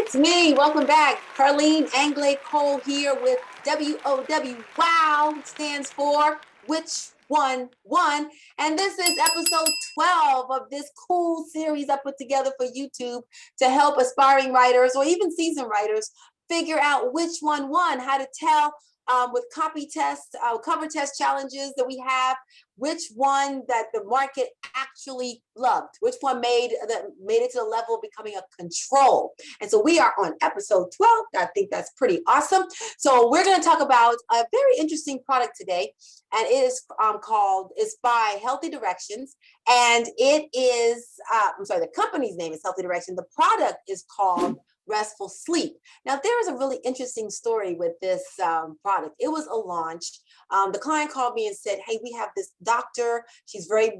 It's me. Welcome back. Carline Anglade-cole here with WOW. Wow stands for Which One Won. And this is episode 12 of this cool series I put together for YouTube to help aspiring writers or even seasoned writers figure out which one won, how to tell with copy tests, cover test challenges that we have, which one that the market actually loved, which one made it to the level of becoming a control. And so we are on episode 12. I think that's pretty awesome. So we're going to talk about a very interesting product today, and it is it's by Healthy Directions, and it is, the company's name is Healthy Direction. The product is called Restful Sleep. Now, there is a really interesting story with this product. It was a launch. The client called me and said, hey, we have this doctor. She's really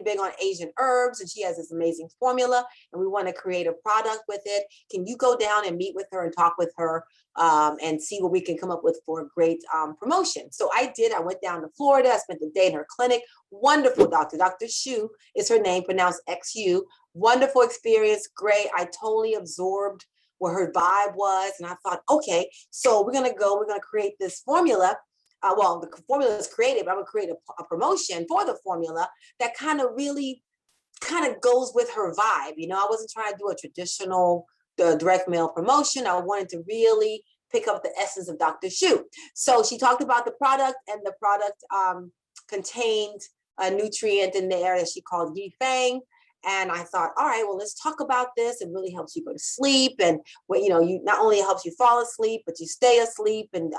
big on Asian herbs, and she has this amazing formula, and we want to create a product with it. Can you go down and meet with her and talk with her and see what we can come up with for a great promotion? So I did. I went down to Florida. I spent the day in her clinic. Wonderful doctor. Dr. Xu is her name, pronounced X-U. Wonderful experience, great. I totally absorbed what her vibe was. And I thought, okay, so we're going to create this formula. The formula is created, but I'm going to create a promotion for the formula that really goes with her vibe. You know, I wasn't trying to do a traditional direct mail promotion. I wanted to really pick up the essence of Dr. Xu. So she talked about the product, and the product contained a nutrient in there that she called Fang. And I thought, all right, well, let's talk about this. It really helps you go to sleep. And you not only helps you fall asleep, but you stay asleep and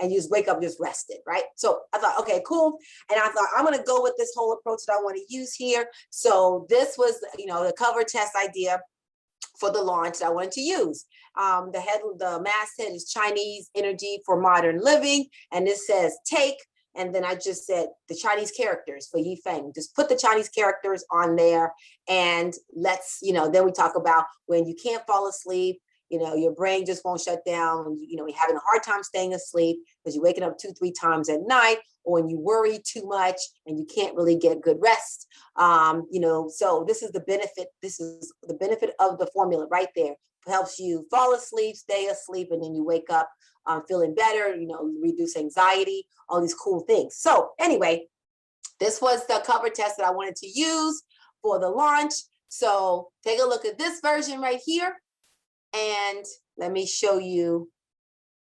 you just wake up just rested, right? So I thought, okay, cool. And I thought, I'm going to go with this whole approach that I want to use here. So this was, the cover test idea for the launch that I wanted to use. The masthead is Chinese Energy for Modern Living. And this says, take. And then I just said the Chinese characters for Yi Feng. Just put the Chinese characters on there, and let's, then we talk about when you can't fall asleep, your brain just won't shut down. You're having a hard time staying asleep because you're waking up 2-3 times at night, or when you worry too much and you can't really get good rest. So this is the benefit. This is the benefit of the formula right there. It helps you fall asleep, stay asleep, and then you wake up feeling better, reduce anxiety, all these cool things. So anyway, this was the cover test that I wanted to use for the launch. So take a look at this version right here. And let me show you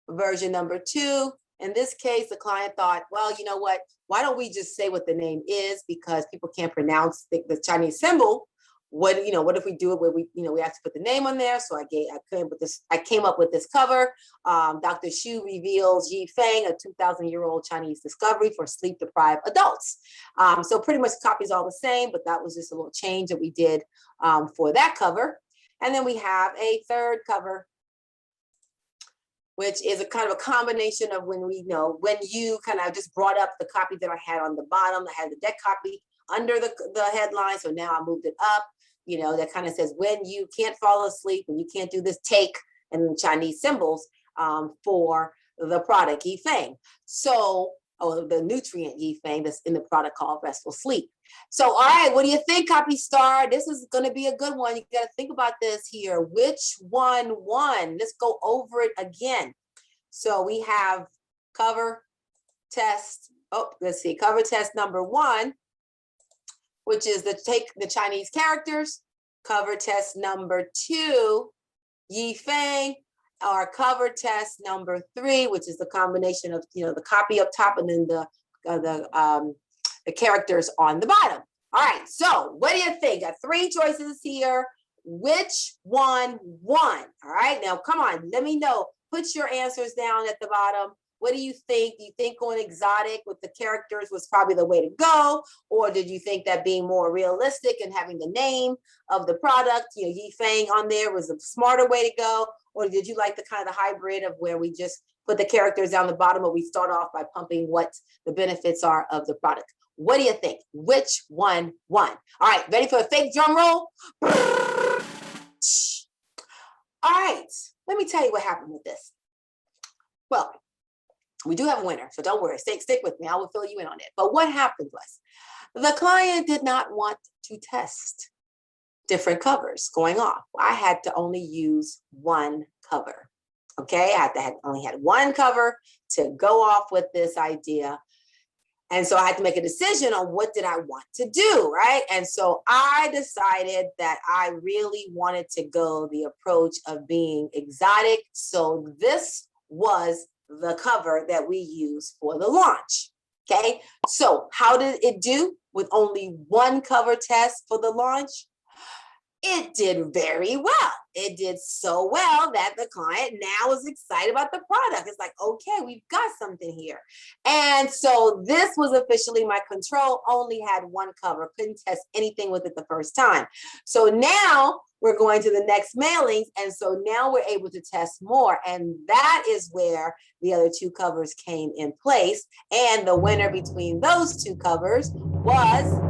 version number 2. In this case, the client thought, well, you know what? Why don't we just say what the name is, because people can't pronounce the Chinese symbol. What if we do it where we have to put the name on there? So I came up with this cover. Dr. Xu reveals Yi Feng, a 2,000-year-old Chinese discovery for sleep-deprived adults. So pretty much the copy is all the same, but that was just a little change that we did for that cover. And then we have a third cover, which is a kind of a combination of when you kind of just brought up the copy that I had on the bottom. I had the deck copy under the headline, so now I moved it up. That kind of says, when you can't fall asleep, when you can't do this, take, and the Chinese symbols for the product Yi Feng. So, the nutrient Yi Feng that's in the product called Restful Sleep. So, all right, what do you think, Copy Star? This is going to be a good one. You got to think about this here. Which one won? Let's go over it again. So we have cover test. Let's see, cover test number 1, which is take the Chinese characters. Cover test number 2, Yi Feng. Our cover test number 3, which is the combination of the copy up top and then the characters on the bottom. All right, so what do you think? Got 3 choices here. Which one won? All right, now come on, let me know. Put your answers down at the bottom. What do you think? Do you think going exotic with the characters was probably the way to go? Or did you think that being more realistic and having the name of the product, Yi Feng on there, was a smarter way to go? Or did you like the kind of hybrid of where we just put the characters down the bottom, but we start off by pumping what the benefits are of the product? What do you think? Which one won? All right, ready for a fake drum roll? All right, let me tell you what happened with this. Well, we do have a winner, so don't worry. Stick with me. I will fill you in on it. But what happened was the client did not want to test different covers going off. I had to only use one cover. Okay, I only had one cover to go off with this idea. And so I had to make a decision on what did I want to do, right? And so I decided that I really wanted to go the approach of being exotic. So this was the cover that we used for the launch. Okay, so how did it do with only one cover test for the launch? It did very well. It did so well that the client now is excited about the product. It's like, okay, we've got something here. And so this was officially my control, only had one cover, couldn't test anything with it the first time. So now we're going to the next mailings. And so now we're able to test more. And that is where the other two covers came in place. And the winner between those two covers was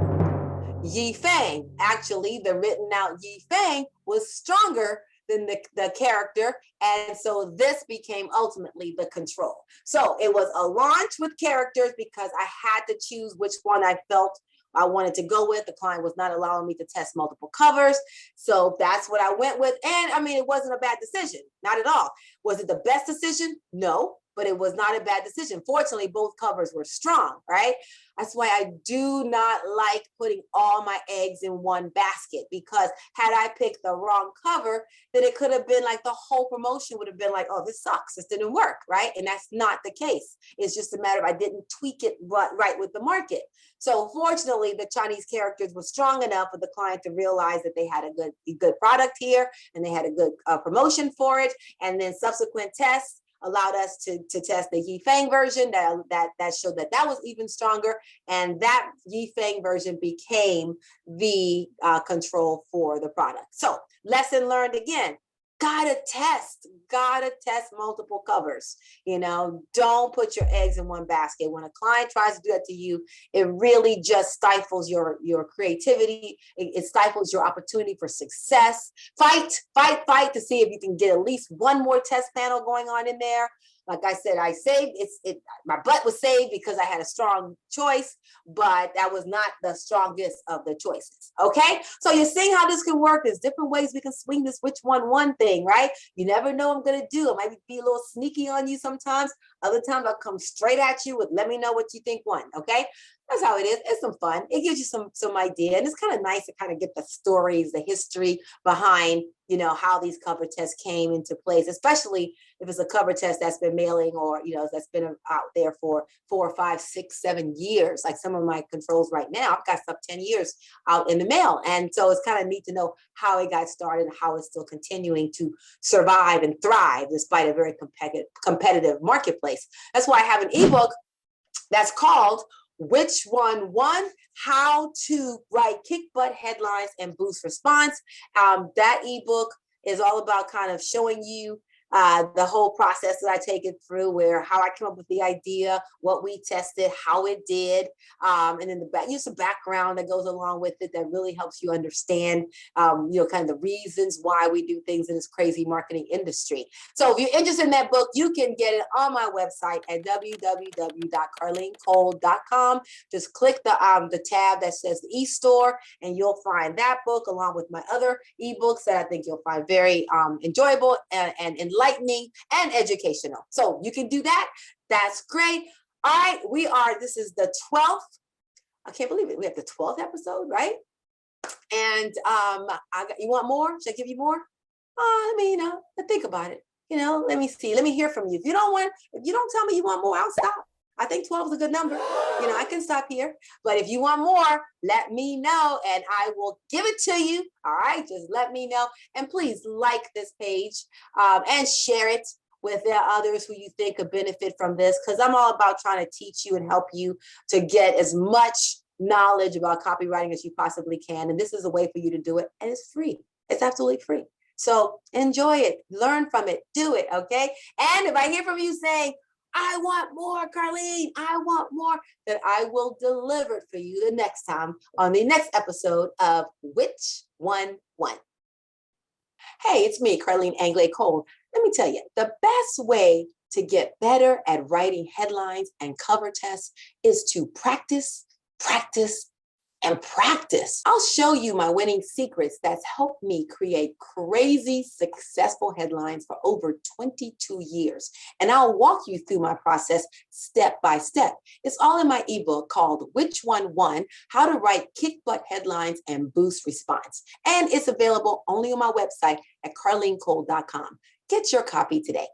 Yi Fang. Actually, the written out Yi Fang was stronger than the character. And so this became ultimately the control. So it was a launch with characters because I had to choose which one I felt I wanted to go with. The client was not allowing me to test multiple covers. So that's what I went with. And I mean, it wasn't a bad decision, not at all. Was it the best decision? No, but it was not a bad decision. Fortunately, both covers were strong, right? That's why I do not like putting all my eggs in one basket, because had I picked the wrong cover, then it could have been like the whole promotion would have been like, oh, this sucks. This didn't work, right? And that's not the case. It's just a matter of I didn't tweak it right with the market. So fortunately, the Chinese characters were strong enough for the client to realize that they had a good product here and they had a good promotion for it. And then subsequent tests allowed us to test the Yi Fang version that showed that was even stronger. And that Yi Fang version became the control for the product. So lesson learned again, gotta test multiple covers. You know, don't put your eggs in one basket. When a client tries to do that to you, it really just stifles your creativity. It stifles your opportunity for success. Fight to see if you can get at least one more test panel going on in there. Like I said, I saved my butt was saved because I had a strong choice, but that was not the strongest of the choices. Okay, so you're seeing how this can work. There's different ways we can swing this which one thing, right? You never know what I'm gonna do. I might be a little sneaky on you sometimes. Other times I'll come straight at you with let me know what you think won. Okay, that's how it is. It's some fun. It gives you some idea, and it's kind of nice to kind of get the stories, the history behind, you know, how these cover tests came into place, especially if it's a cover test that's been mailing or, you know, that's been out there for 4, 5, 6, 7 years. Like some of my controls right now, I've got stuff 10 years out in the mail. And so it's kind of neat to know how it got started and how it's still continuing to survive and thrive despite a very competitive marketplace. That's why I have an ebook that's called Which One Won? How to Write Kick Butt Headlines and Boost Response. That ebook is all about kind of showing you the whole process that I take it through, where how I came up with the idea, what we tested, how it did, and then use some background that goes along with it that really helps you understand, you know, kind of the reasons why we do things in this crazy marketing industry. So if you're interested in that book, you can get it on my website at www.carline-cole.com. Just click the tab that says the e-store, and you'll find that book along with my other ebooks that I think you'll find very enjoyable and enlightening and educational. So you can do that. That's great. All right, this is the 12th. I can't believe it. We have the 12th episode, right? And you want more? Should I give you more? Let me, think about it. Let me see. Let me hear from you. If you don't tell me you want more, I'll stop. I think 12 is a good number. I can stop here. But if you want more, let me know and I will give it to you. All right, just let me know. And please like this page and share it with others who you think could benefit from this, because I'm all about trying to teach you and help you to get as much knowledge about copywriting as you possibly can. And this is a way for you to do it. And it's free. It's absolutely free. So enjoy it, learn from it, do it, okay? And if I hear from you saying, I want more, Carline, I want more, then I will deliver it for you the next time on the next episode of Which One Won? Hey, it's me, Carline Anglade-Cole. Let me tell you, the best way to get better at writing headlines and cover tests is to practice, practice, and practice. I'll show you my winning secrets that's helped me create crazy successful headlines for over 22 years. And I'll walk you through my process step by step. It's all in my ebook called Which One Won? How to Write Kick Butt Headlines and Boost Response. And it's available only on my website at carline-cole.com. Get your copy today.